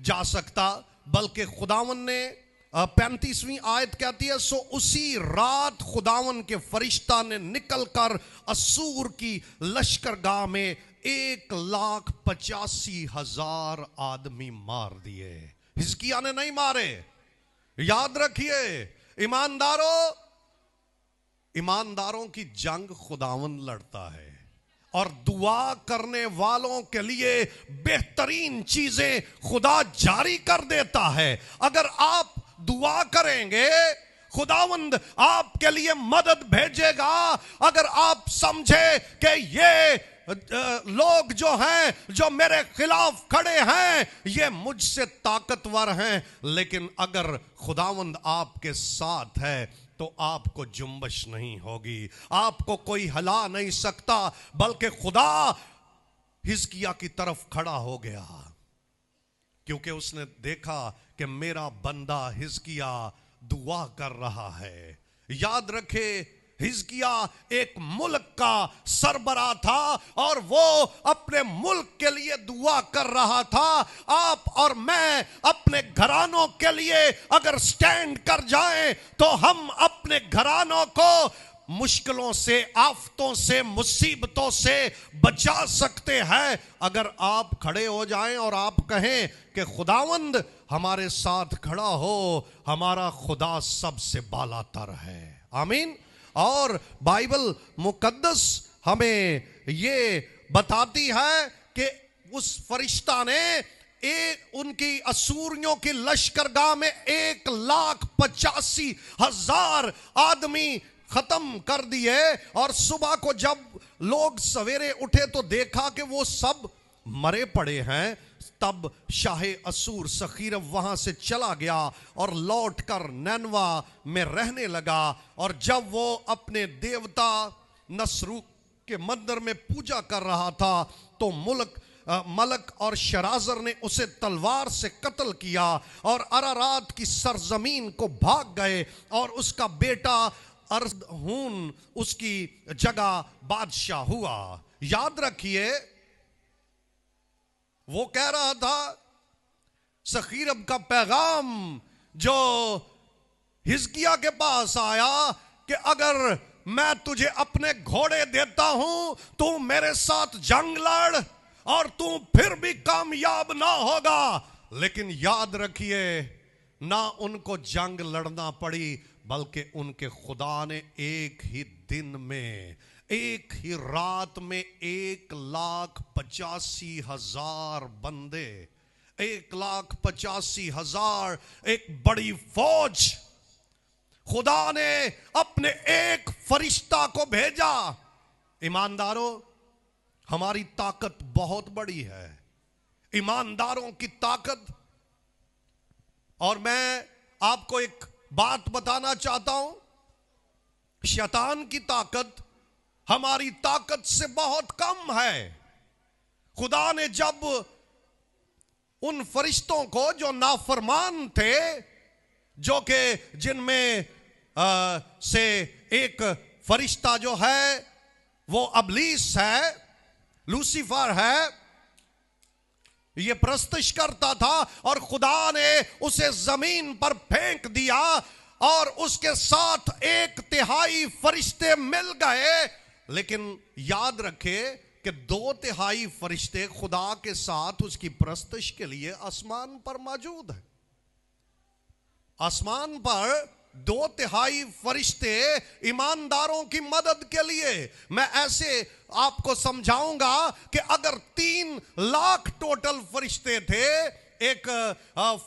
جا سکتا، بلکہ خداون نے 35ویں آیت کہتی ہے سو اسی رات خداون کے فرشتہ نے نکل کر اسور کی لشکرگاہ میں 1,85,000 آدمی مار دیے۔ حزقیہ نے نہیں مارے۔ یاد رکھیے ایمانداروں کی جنگ خداون لڑتا ہے، اور دعا کرنے والوں کے لیے بہترین چیزیں خدا جاری کر دیتا ہے۔ اگر آپ دعا کریں گے خداوند آپ کے لیے مدد بھیجے گا۔ اگر آپ سمجھے کہ یہ لوگ جو ہیں جو میرے خلاف کھڑے ہیں یہ مجھ سے طاقتور ہیں، لیکن اگر خداوند آپ کے ساتھ ہے تو آپ کو جنبش نہیں ہوگی، آپ کو کوئی ہلا نہیں سکتا، بلکہ خدا حزقیہ کی طرف کھڑا ہو گیا، کیونکہ اس نے دیکھا کہ میرا بندہ حزقیہ دعا کر رہا ہے۔ یاد رکھے حزقیہ ایک ملک کا سربراہ تھا اور وہ اپنے ملک کے لیے دعا کر رہا تھا۔ آپ اور میں اپنے گھرانوں کے لیے اگر سٹینڈ کر جائیں تو ہم اپنے گھرانوں کو مشکلوں سے، آفتوں سے، مصیبتوں سے بچا سکتے ہیں۔ اگر آپ کھڑے ہو جائیں اور آپ کہیں کہ خداوند ہمارے ساتھ کھڑا ہو، ہمارا خدا سب سے بالا تر ہے۔ آمین۔ اور بائبل مقدس ہمیں یہ بتاتی ہے کہ اس فرشتہ نے ان کی اسوریوں کی لشکرگاہ میں 1,85,000 آدمی ختم کر دیے، اور صبح کو جب لوگ سویرے اٹھے تو دیکھا کہ وہ سب مرے پڑے ہیں۔ تب شاہ اسور سخیرب وہاں سے چلا گیا اور لوٹ کر نینوا میں رہنے لگا، اور جب وہ اپنے دیوتا نسروک کے مندر میں پوجا کر رہا تھا تو ملک اور شرازر نے اسے تلوار سے قتل کیا اور ارارات کی سرزمین کو بھاگ گئے، اور اس کا بیٹا ارزہون اس کی جگہ بادشاہ ہوا۔ یاد رکھیے وہ کہہ رہا تھا سخیرب کا پیغام جو حزقیہ کے پاس آیا کہ اگر میں تجھے اپنے گھوڑے دیتا ہوں تو میرے ساتھ جنگ لڑ اور تو پھر بھی کامیاب نہ ہوگا، لیکن یاد رکھیے نہ ان کو جنگ لڑنا پڑی، بلکہ ان کے خدا نے ایک ہی دن میں، ایک ہی رات میں 1,85,000 بندے، 1,85,000 ایک بڑی فوج، خدا نے اپنے ایک فرشتہ کو بھیجا۔ ایمانداروں، ہماری طاقت بہت بڑی ہے، ایمانداروں کی طاقت۔ اور میں آپ کو ایک بات بتانا چاہتا ہوں، شیطان کی طاقت ہماری طاقت سے بہت کم ہے۔ خدا نے جب ان فرشتوں کو جو نافرمان تھے، جو کہ جن میں سے ایک فرشتہ جو ہے وہ ابلیس ہے، لوسیفر ہے، یہ پرستش کرتا تھا، اور خدا نے اسے زمین پر پھینک دیا، اور اس کے ساتھ 1/3 فرشتے مل گئے۔ لیکن یاد رکھے کہ 2/3 فرشتے خدا کے ساتھ اس کی پرستش کے لیے آسمان پر موجود ہیں۔ آسمان پر 2/3 فرشتے ایمانداروں کی مدد کے لیے۔ میں ایسے آپ کو سمجھاؤں گا کہ اگر 3 لاکھ ٹوٹل فرشتے تھے، ایک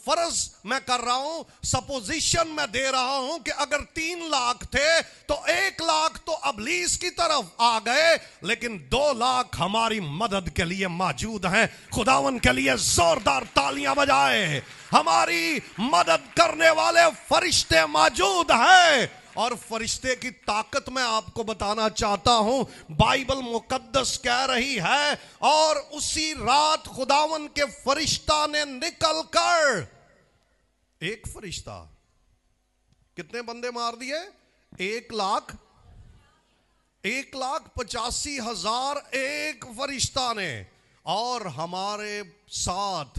فرض میں کر رہا ہوں، سپوزیشن میں دے رہا ہوں کہ اگر 3 لاکھ تھے تو 1 لاکھ تو ابلیس کی طرف آ گئے، لیکن 2 لاکھ ہماری مدد کے لیے موجود ہیں۔ خداون کے لیے زوردار تالیاں بجائے۔ ہماری مدد کرنے والے فرشتے موجود ہیں، اور فرشتے کی طاقت میں آپ کو بتانا چاہتا ہوں، بائبل مقدس کہہ رہی ہے اور اسی رات خداون کے فرشتہ نے نکل کر، ایک فرشتہ کتنے بندے مار دیے؟ 1,85,000 ایک فرشتہ نے، اور ہمارے ساتھ